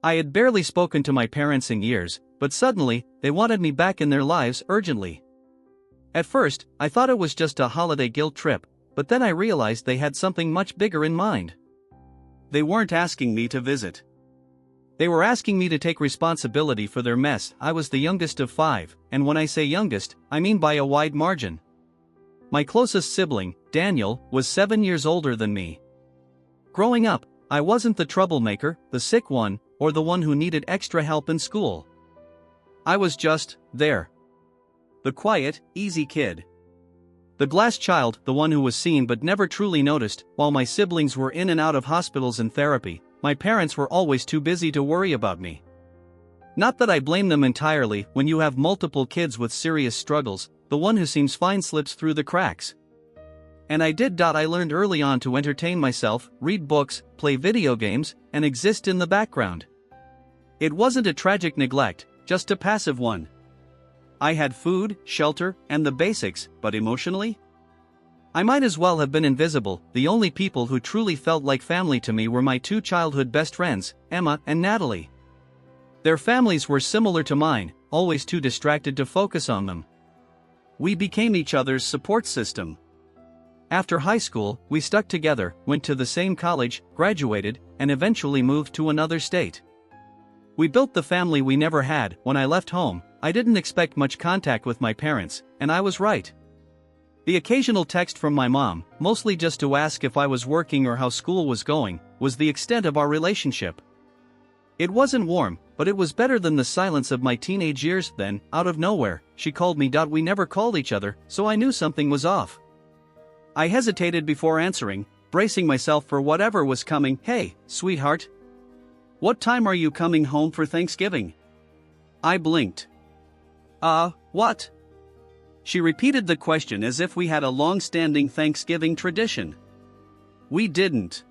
I had barely spoken to my parents in years, but suddenly, they wanted me back in their lives urgently. At first, I thought it was just a holiday guilt trip, but then I realized they had something much bigger in mind. They weren't asking me to visit. They were asking me to take responsibility for their mess. I was the youngest of 5, and when I say youngest, I mean by a wide margin. My closest sibling, Daniel, was 7 years older than me. Growing up, I wasn't the troublemaker, the sick one, or the one who needed extra help in school. I was just there. The quiet, easy kid. The glass child, the one who was seen but never truly noticed. While my siblings were in and out of hospitals and therapy, my parents were always too busy to worry about me. Not that I blame them entirely. When you have multiple kids with serious struggles, the one who seems fine slips through the cracks. And I did. I learned early on to entertain myself, read books, play video games, and exist in the background. It wasn't a tragic neglect, just a passive one. I had food, shelter, and the basics, but emotionally? I might as well have been invisible. The only people who truly felt like family to me were my 2 childhood best friends, Emma and Natalie. Their families were similar to mine, always too distracted to focus on them. We became each other's support system. After high school, we stuck together, went to the same college, graduated, and eventually moved to another state. We built the family we never had. When I left home, I didn't expect much contact with my parents, and I was right. The occasional text from my mom, mostly just to ask if I was working or how school was going, was the extent of our relationship. It wasn't warm, but it was better than the silence of my teenage years. Then, out of nowhere, she called me. We never called each other, so I knew something was off. I hesitated before answering, bracing myself for whatever was coming. "Hey, sweetheart. What time are you coming home for Thanksgiving?" I blinked. What?" She repeated the question as if we had a long-standing Thanksgiving tradition. We didn't.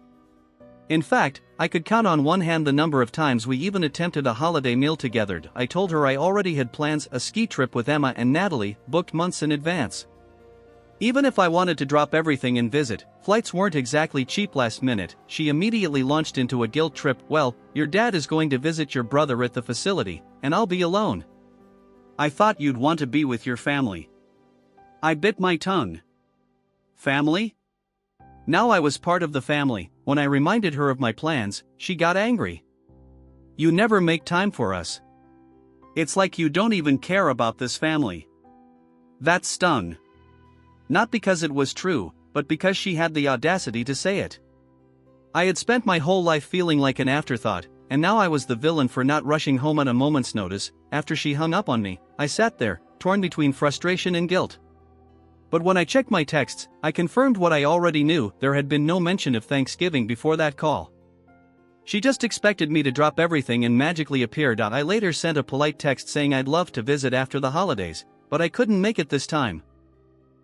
In fact, I could count on one hand the number of times we even attempted a holiday meal together. I told her I already had plans, a ski trip with Emma and Natalie, booked months in advance. Even if I wanted to drop everything and visit, flights weren't exactly cheap last minute. She immediately launched into a guilt trip. "Well, your dad is going to visit your brother at the facility, and I'll be alone. I thought you'd want to be with your family." I bit my tongue. Family? Now I was part of the family. When I reminded her of my plans, she got angry. "You never make time for us. It's like you don't even care about this family." That stung. Not because it was true, but because she had the audacity to say it. I had spent my whole life feeling like an afterthought, and now I was the villain for not rushing home at a moment's notice. After she hung up on me, I sat there, torn between frustration and guilt. But when I checked my texts, I confirmed what I already knew. There had been no mention of Thanksgiving before that call. She just expected me to drop everything and magically appear. I later sent a polite text saying I'd love to visit after the holidays, but I couldn't make it this time.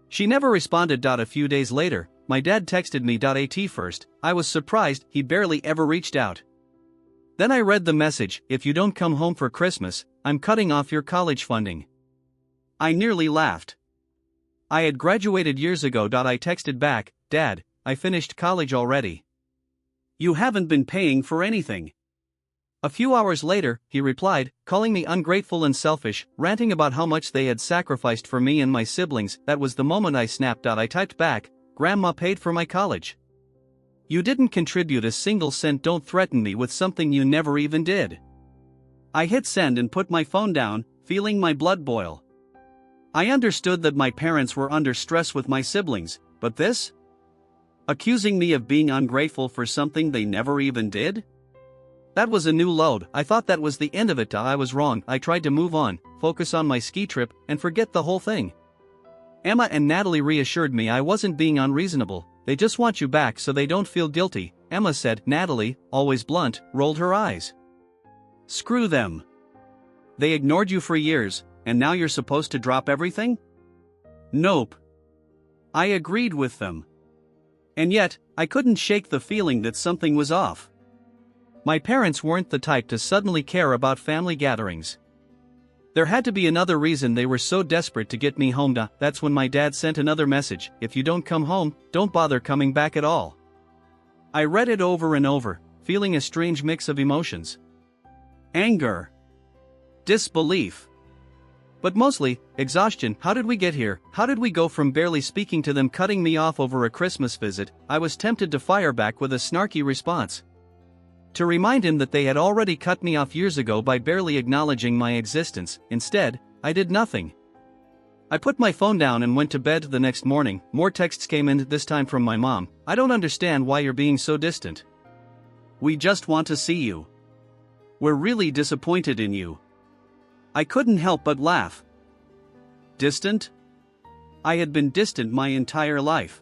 She never responded. A few days later, my dad texted me. At first, I was surprised. He barely ever reached out. Then I read the message: "If you don't come home for Christmas, I'm cutting off your college funding." I nearly laughed. I had graduated years ago. I texted back, "Dad, I finished college already. You haven't been paying for anything." A few hours later, he replied, calling me ungrateful and selfish, ranting about how much they had sacrificed for me and my siblings. That was the moment I snapped. I typed back, "Grandma paid for my college. You didn't contribute a single cent. Don't threaten me with something you never even did." I hit send and put my phone down, feeling my blood boil. I understood that my parents were under stress with my siblings, but this? Accusing me of being ungrateful for something they never even did? That was a new load. I thought that was the end of it. I was wrong. I tried to move on, focus on my ski trip, and forget the whole thing. Emma and Natalie reassured me I wasn't being unreasonable. "They just want you back so they don't feel guilty," Emma said. Natalie, always blunt, rolled her eyes. "Screw them. They ignored you for years, and now you're supposed to drop everything?" Nope. I agreed with them. And yet, I couldn't shake the feeling that something was off. My parents weren't the type to suddenly care about family gatherings. There had to be another reason they were so desperate to get me home. That's when my dad sent another message: "If you don't come home, don't bother coming back at all." I read it over and over, feeling a strange mix of emotions. anger, disbelief. But mostly, exhaustion. How did we get here? How did we go from barely speaking to them cutting me off over a Christmas visit? I was tempted to fire back with a snarky response. To remind him that they had already cut me off years ago by barely acknowledging my existence. Instead, I did nothing. I put my phone down and went to bed. The next morning, more texts came in, this time from my mom. I don't understand why you're being so distant. We just want to see you. We're really disappointed in you. I couldn't help but laugh. Distant? I had been distant my entire life.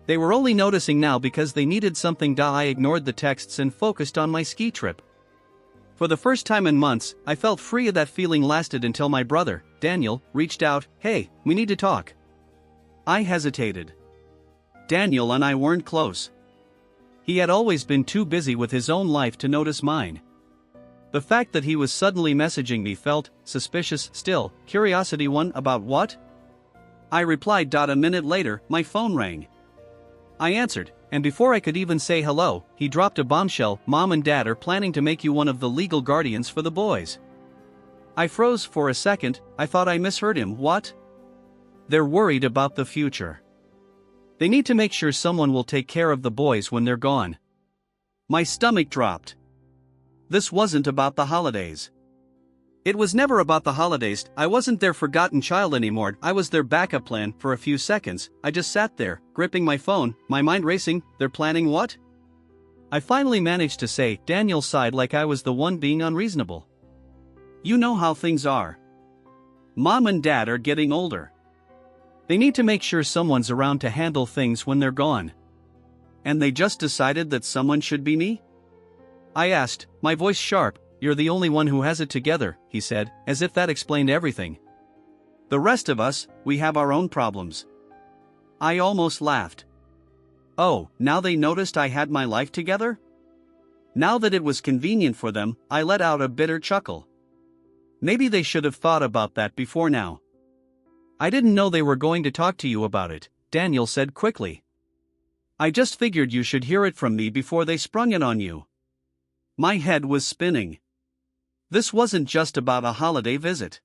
They were only noticing now because they needed something. I ignored the texts and focused on my ski trip. For the first time in months, I felt free. That feeling lasted until my brother, Daniel, reached out. Hey, we need to talk. I hesitated. Daniel and I weren't close. He had always been too busy with his own life to notice mine. The fact that he was suddenly messaging me felt suspicious. Still, curiosity won. About what? I replied. A minute later, my phone rang. I answered, and before I could even say hello, he dropped a bombshell. Mom and Dad are planning to make you one of the legal guardians for the boys. I froze for a second. I thought I misheard him. What? They're worried about the future. They need to make sure someone will take care of the boys when they're gone. My stomach dropped. This wasn't about the holidays. It was never about the holidays. I wasn't their forgotten child anymore. I was their backup plan. For a few seconds, I just sat there, gripping my phone, my mind racing. They're planning what? I finally managed to say. Daniel sighed like I was the one being unreasonable. You know how things are. Mom and Dad are getting older. They need to make sure someone's around to handle things when they're gone. And they just decided that someone should be me? I asked, my voice sharp. You're the only one who has it together, he said, as if that explained everything. The rest of us, we have our own problems. I almost laughed. Oh, now they noticed I had my life together? Now that it was convenient for them, I let out a bitter chuckle. Maybe they should have thought about that before now. I didn't know they were going to talk to you about it, Daniel said quickly. I just figured you should hear it from me before they sprung it on you. My head was spinning. This wasn't just about a holiday visit.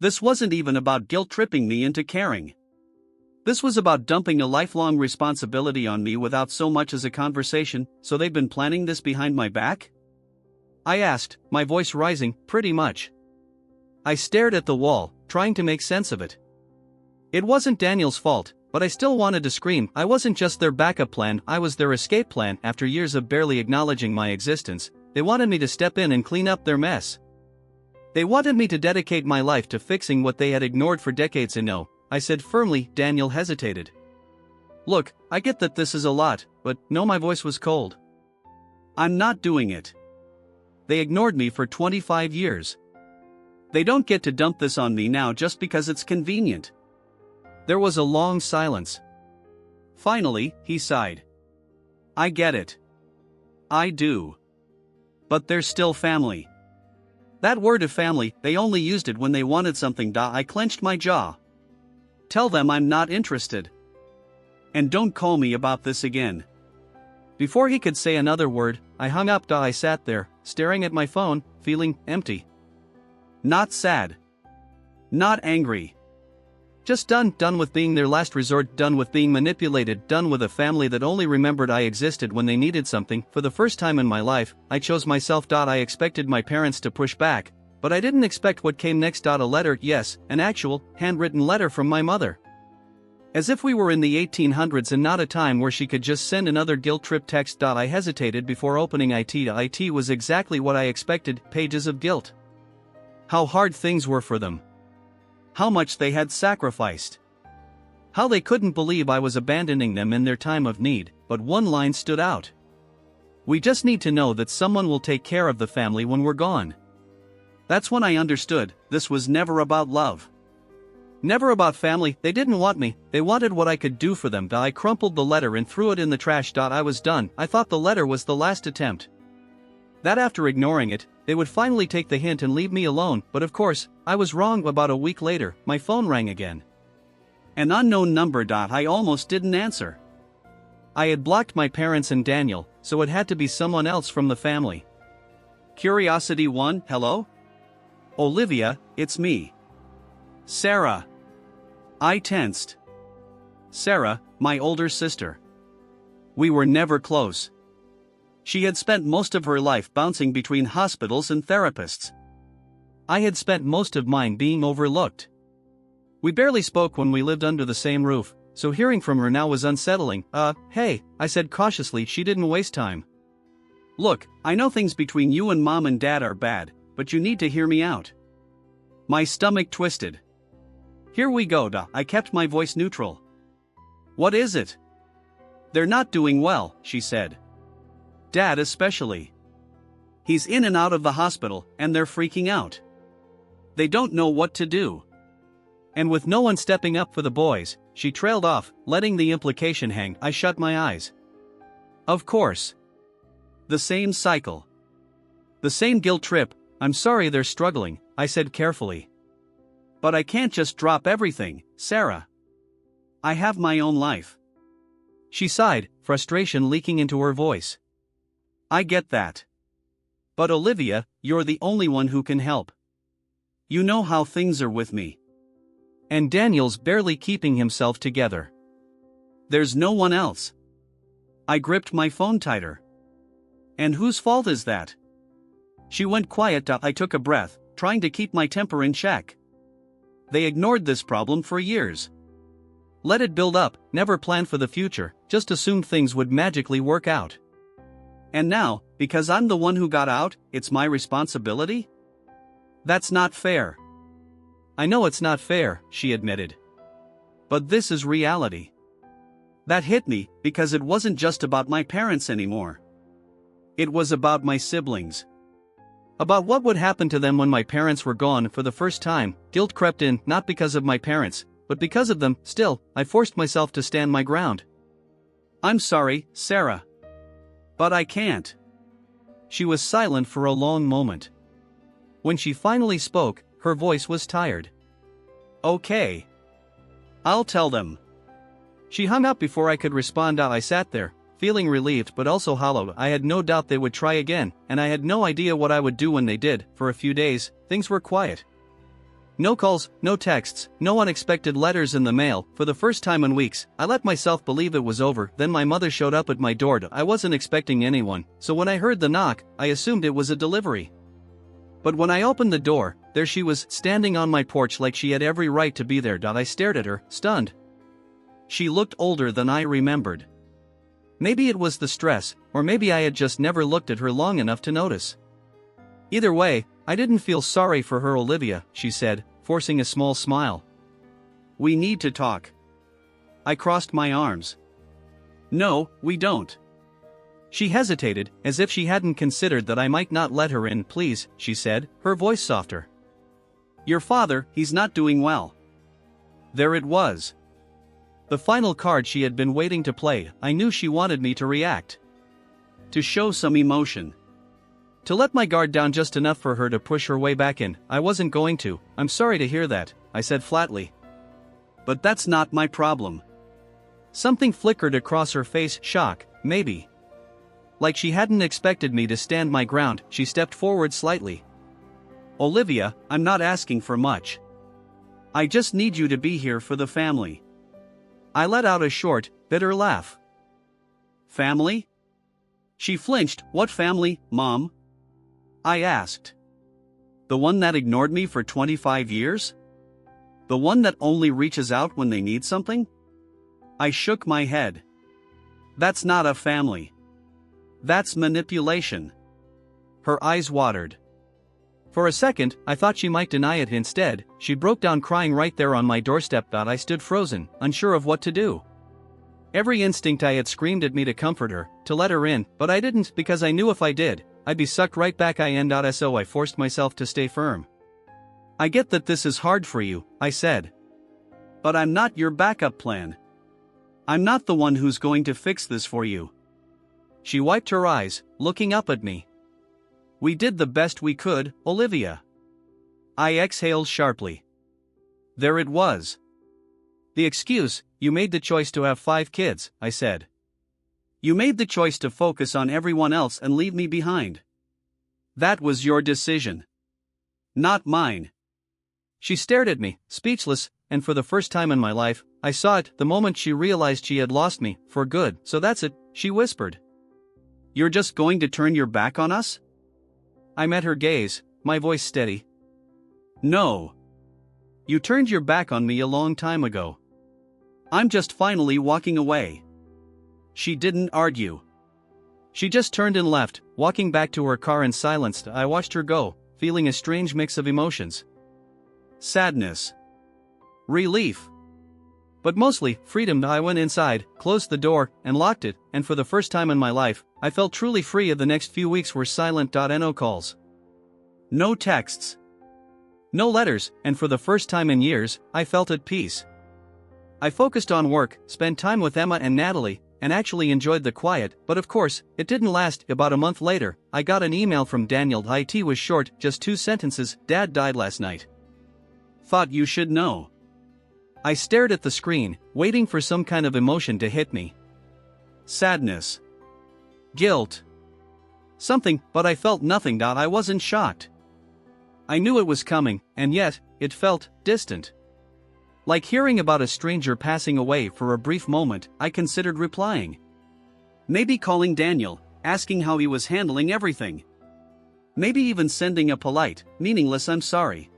This wasn't even about guilt-tripping me into caring. This was about dumping a lifelong responsibility on me without so much as a conversation. So they've been planning this behind my back? I asked, my voice rising. Pretty much. I stared at the wall, trying to make sense of it. It wasn't Daniel's fault, but I still wanted to scream. I wasn't just their backup plan, I was their escape plan. After years of barely acknowledging my existence, they wanted me to step in and clean up their mess. They wanted me to dedicate my life to fixing what they had ignored for decades. And no, I said firmly. Daniel hesitated. Look, I get that this is a lot, but no, my voice was cold. I'm not doing it. They ignored me for 25 years. They don't get to dump this on me now just because it's convenient. There was a long silence. Finally, he sighed. I get it. I do. But they're still family. That word of family, they only used it when they wanted something. I clenched my jaw. Tell them I'm not interested. And don't call me about this again. Before he could say another word, I hung up. I sat there, staring at my phone, feeling empty. Not sad. Not angry. Just done with being their last resort, done with being manipulated, done with a family that only remembered I existed when they needed something. For the first time in my life, I chose myself. I expected my parents to push back, but I didn't expect what came next. A letter, yes, an actual, handwritten letter from my mother. As if we were in the 1800s and not a time where she could just send another guilt trip text. I hesitated before opening it. It was exactly what I expected, pages of guilt. How hard things were for them. How much they had sacrificed. How they couldn't believe I was abandoning them in their time of need. But one line stood out. We just need to know that someone will take care of the family when we're gone. That's when I understood, this was never about love. Never about family. They didn't want me, they wanted what I could do for them. I crumpled the letter and threw it in the trash. I was done. I thought the letter was the last attempt. That after ignoring it, they would finally take the hint and leave me alone. But of course, I was wrong. About a week later, my phone rang again. An unknown number. I almost didn't answer. I had blocked my parents and Daniel, so it had to be someone else from the family. Curiosity 1, hello? Olivia, it's me. Sarah. I tensed. Sarah, my older sister. We were never close. She had spent most of her life bouncing between hospitals and therapists. I had spent most of mine being overlooked. We barely spoke when we lived under the same roof, so hearing from her now was unsettling. Hey, I said cautiously. She didn't waste time. Look, I know things between you and Mom and Dad are bad, but you need to hear me out. My stomach twisted. Here we go, I kept my voice neutral. What is it? They're not doing well, she said. Dad especially. He's in and out of the hospital, and they're freaking out. They don't know what to do. And with no one stepping up for the boys, she trailed off, letting the implication hang. I shut my eyes. Of course. The same cycle. The same guilt trip. I'm sorry they're struggling, I said carefully. But I can't just drop everything, Sarah. I have my own life. She sighed, frustration leaking into her voice. I get that. But Olivia, you're the only one who can help. You know how things are with me. And Daniel's barely keeping himself together. There's no one else. I gripped my phone tighter. And whose fault is that? She went quiet. I took a breath, trying to keep my temper in check. They ignored this problem for years. Let it build up, never planned for the future, just assumed things would magically work out. And now, because I'm the one who got out, it's my responsibility? That's not fair. I know it's not fair, she admitted. But this is reality. That hit me, because it wasn't just about my parents anymore. It was about my siblings. About what would happen to them when my parents were gone. For the first time, guilt crept in, not because of my parents, but because of them. Still, I forced myself to stand my ground. I'm sorry, Sarah. But I can't. She was silent for a long moment. When she finally spoke, her voice was tired. Okay. I'll tell them. She hung up before I could respond. I sat there, feeling relieved but also hollow. I had no doubt they would try again, and I had no idea what I would do when they did. For a few days, things were quiet. No calls, no texts, no unexpected letters in the mail. For the first time in weeks, I let myself believe it was over. Then my mother showed up at my door. I wasn't expecting anyone, so when I heard the knock, I assumed it was a delivery. But when I opened the door, there she was, standing on my porch like she had every right to be there. I stared at her, stunned. She looked older than I remembered. Maybe it was the stress, or maybe I had just never looked at her long enough to notice. Either way, I didn't feel sorry for her. Olivia, she said, forcing a small smile. We need to talk. I crossed my arms. No, we don't. She hesitated, as if she hadn't considered that I might not let her in. Please, she said, her voice softer. Your father, he's not doing well. There it was. The final card she had been waiting to play. I knew she wanted me to react. To show some emotion. To let my guard down just enough for her to push her way back in. I wasn't going to. I'm sorry to hear that, I said flatly. But that's not my problem. Something flickered across her face. Shock, maybe. Like she hadn't expected me to stand my ground. She stepped forward slightly. Olivia, I'm not asking for much. I just need you to be here for the family. I let out a short, bitter laugh. Family? She flinched. What family, Mom? I asked. The one that ignored me for 25 years? The one that only reaches out when they need something? I shook my head. That's not a family. That's manipulation. Her eyes watered. For a second, I thought she might deny it. Instead, she broke down crying right there on my doorstep. I stood frozen, unsure of what to do. Every instinct I had screamed at me to comfort her, to let her in, but I didn't because I knew if I did, I'd be sucked right back in. So I forced myself to stay firm. I get that this is hard for you, I said. But I'm not your backup plan. I'm not the one who's going to fix this for you. She wiped her eyes, looking up at me. We did the best we could, Olivia. I exhaled sharply. There it was. The excuse, you made the choice to have 5 kids, I said. You made the choice to focus on everyone else and leave me behind. That was your decision. Not mine. She stared at me, speechless, and for the first time in my life, I saw it the moment she realized she had lost me, for good. So that's it, she whispered. You're just going to turn your back on us? I met her gaze, my voice steady. No. You turned your back on me a long time ago. I'm just finally walking away. She didn't argue. She just turned and left, walking back to her car in silence. I watched her go, feeling a strange mix of emotions. Sadness. Relief. But mostly, freedom. I went inside, closed the door, and locked it, and for the first time in my life, I felt truly free. The next few weeks were silent. No calls. No texts. No letters, and for the first time in years, I felt at peace. I focused on work, spent time with Emma and Natalie, and actually enjoyed the quiet, but of course, it didn't last. About a month later, I got an email from Daniel. It was short, just 2 sentences. Dad died last night. Thought you should know. I stared at the screen, waiting for some kind of emotion to hit me. Sadness. Guilt. Something, but I felt nothing. I wasn't shocked. I knew it was coming, and yet, it felt distant. Like hearing about a stranger passing away. For a brief moment, I considered replying. Maybe calling Daniel, asking how he was handling everything. Maybe even sending a polite, meaningless "I'm sorry."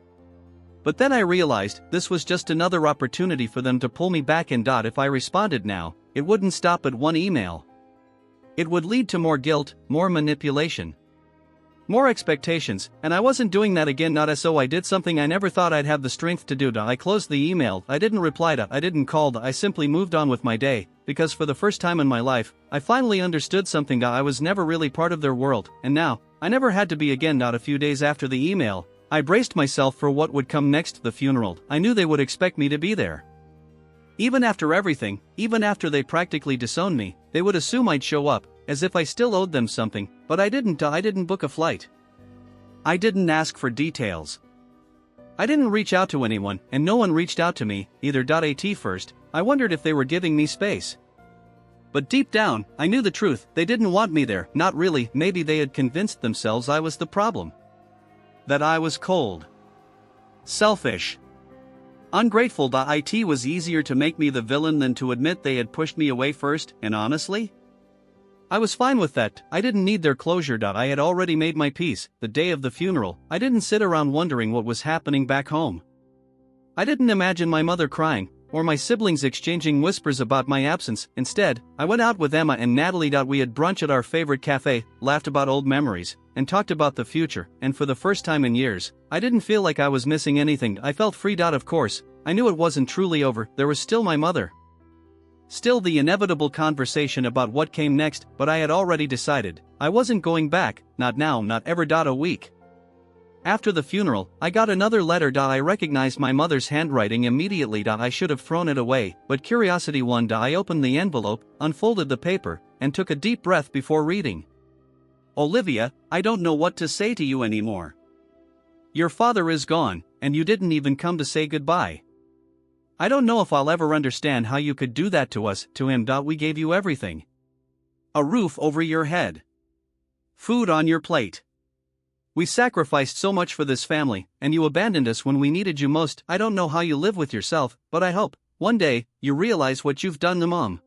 But then I realized this was just another opportunity for them to pull me back in. If I responded now, it wouldn't stop at one email. It would lead to more guilt, more manipulation, more expectations, and I wasn't doing that again. So I did something I never thought I'd have the strength to do. I closed the email. I didn't reply. I didn't call. I simply moved on with my day, because for the first time in my life, I finally understood something. I was never really part of their world, and now, I never had to be again. A few days after the email, I braced myself for what would come next. The funeral. I knew they would expect me to be there. Even after everything, even after they practically disowned me, they would assume I'd show up, as if I still owed them something, but I didn't. I didn't book a flight. I didn't ask for details. I didn't reach out to anyone, and no one reached out to me, either. At first, I wondered if they were giving me space. But deep down, I knew the truth. They didn't want me there. Not really. Maybe they had convinced themselves I was the problem. That I was cold. Selfish. Ungrateful. It was easier to make me the villain than to admit they had pushed me away first, and honestly, I was fine with that. I didn't need their closure. I had already made my peace. The day of the funeral, I didn't sit around wondering what was happening back home. I didn't imagine my mother crying, or my siblings exchanging whispers about my absence. Instead, I went out with Emma and Natalie. We had brunch at our favorite cafe, laughed about old memories, and talked about the future, and for the first time in years, I didn't feel like I was missing anything. I felt freed. Of course, I knew it wasn't truly over. There was still my mother. Still the inevitable conversation about what came next, but I had already decided, I wasn't going back, not now, not ever. A week after the funeral, I got another letter. I recognized my mother's handwriting immediately. I should have thrown it away, but curiosity won. I opened the envelope, unfolded the paper, and took a deep breath before reading. Olivia, I don't know what to say to you anymore. Your father is gone, and you didn't even come to say goodbye. I don't know if I'll ever understand how you could do that to us, to him. We gave you everything. A roof over your head. Food on your plate. We sacrificed so much for this family, and you abandoned us when we needed you most. I don't know how you live with yourself, but I hope, one day, you realize what you've done to Mom.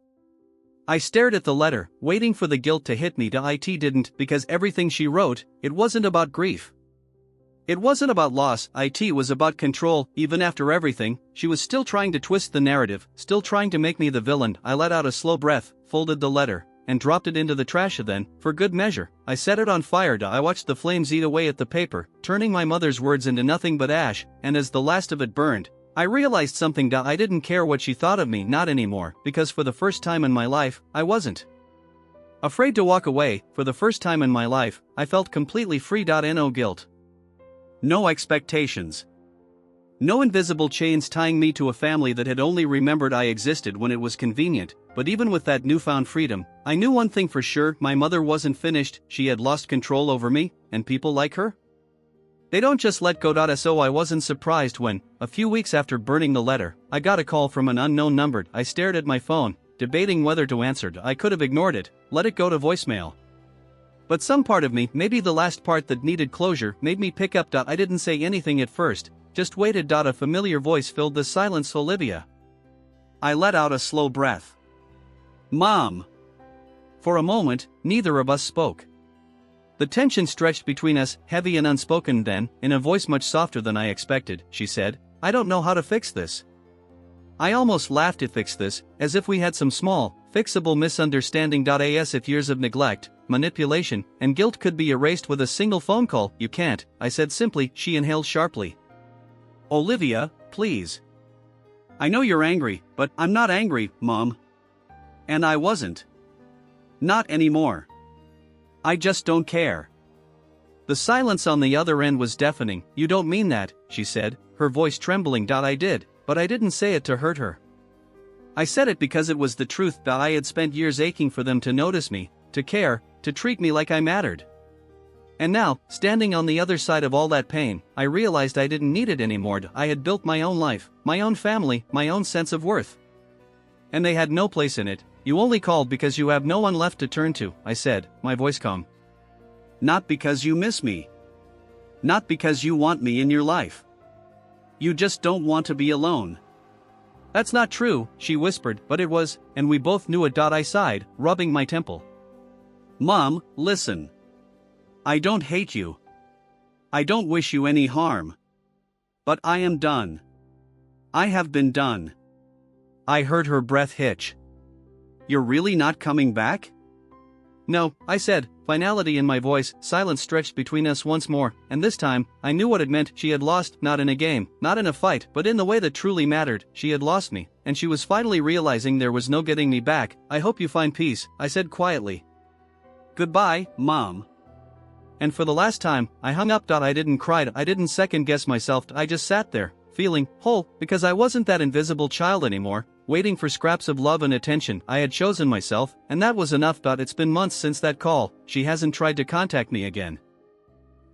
I stared at the letter, waiting for the guilt to hit me. It didn't, because everything she wrote, it wasn't about grief. It wasn't about loss. It was about control. Even after everything, she was still trying to twist the narrative, still trying to make me the villain. I let out a slow breath, folded the letter, and dropped it into the trash. Then, for good measure, I set it on fire. I watched the flames eat away at the paper, turning my mother's words into nothing but ash, and as the last of it burned, I realized something. I didn't care what she thought of me, not anymore, because for the first time in my life, I wasn't afraid to walk away. For the first time in my life, I felt completely free. No guilt. No expectations. No invisible chains tying me to a family that had only remembered I existed when it was convenient. But even with that newfound freedom, I knew one thing for sure: my mother wasn't finished. She had lost control over me, and people like her, they don't just let go. So I wasn't surprised when, a few weeks after burning the letter, I got a call from an unknown number. I stared at my phone, debating whether to answer. I could have ignored it, let it go to voicemail. But some part of me, maybe the last part that needed closure, made me pick up. I didn't say anything at first, just waited. A familiar voice filled the silence. Olivia. I let out a slow breath. Mom. For a moment, neither of us spoke. The tension stretched between us, heavy and unspoken. Then, in a voice much softer than I expected, she said, I don't know how to fix this. I almost laughed at fix this, as if we had some small, fixable misunderstanding. As if years of neglect, manipulation, and guilt could be erased with a single phone call. You can't, I said simply. She inhaled sharply. Olivia, please. I know you're angry, but I'm not angry, Mom. And I wasn't. Not anymore. I just don't care. The silence on the other end was deafening. You don't mean that, she said, her voice trembling. I did, but I didn't say it to hurt her. I said it because it was the truth. I had spent years aching for them to notice me, to care, to treat me like I mattered. And now, standing on the other side of all that pain, I realized I didn't need it anymore. I had built my own life, my own family, my own sense of worth. And they had no place in it. You only called because you have no one left to turn to, I said, my voice calm. Not because you miss me. Not because you want me in your life. You just don't want to be alone. That's not true, she whispered, but it was, and we both knew it. I sighed, rubbing my temple. Mom, listen. I don't hate you. I don't wish you any harm. But I am done. I have been done. I heard her breath hitch. You're really not coming back? No, I said, finality in my voice. Silence stretched between us once more, and this time, I knew what it meant. She had lost, not in a game, not in a fight, but in the way that truly mattered. She had lost me, and she was finally realizing there was no getting me back. I hope you find peace, I said quietly. Goodbye, Mom. And for the last time, I hung up. I didn't cry, I didn't second guess myself. I just sat there, feeling whole, because I wasn't that invisible child anymore, waiting for scraps of love and attention. I had chosen myself, and that was enough. It's been months since that call. She hasn't tried to contact me again.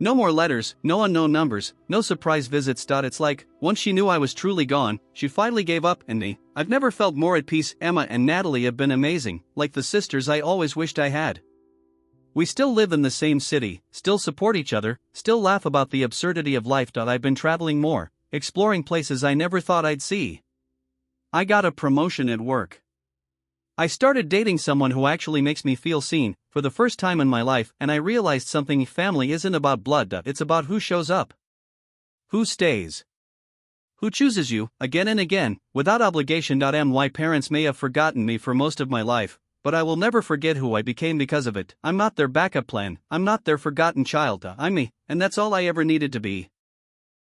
No more letters, no unknown numbers, no surprise visits. It's like, once she knew I was truly gone, she finally gave up on me. I've never felt more at peace. Emma and Natalie have been amazing, like the sisters I always wished I had. We still live in the same city, still support each other, still laugh about the absurdity of life. I've been traveling more, exploring places I never thought I'd see. I got a promotion at work. I started dating someone who actually makes me feel seen, for the first time in my life, and I realized something. Family isn't about blood, it's about who shows up. Who stays. Who chooses you, again and again, without obligation. My parents may have forgotten me for most of my life, but I will never forget who I became because of it. I'm not their backup plan, I'm not their forgotten child. I'm me, and that's all I ever needed to be.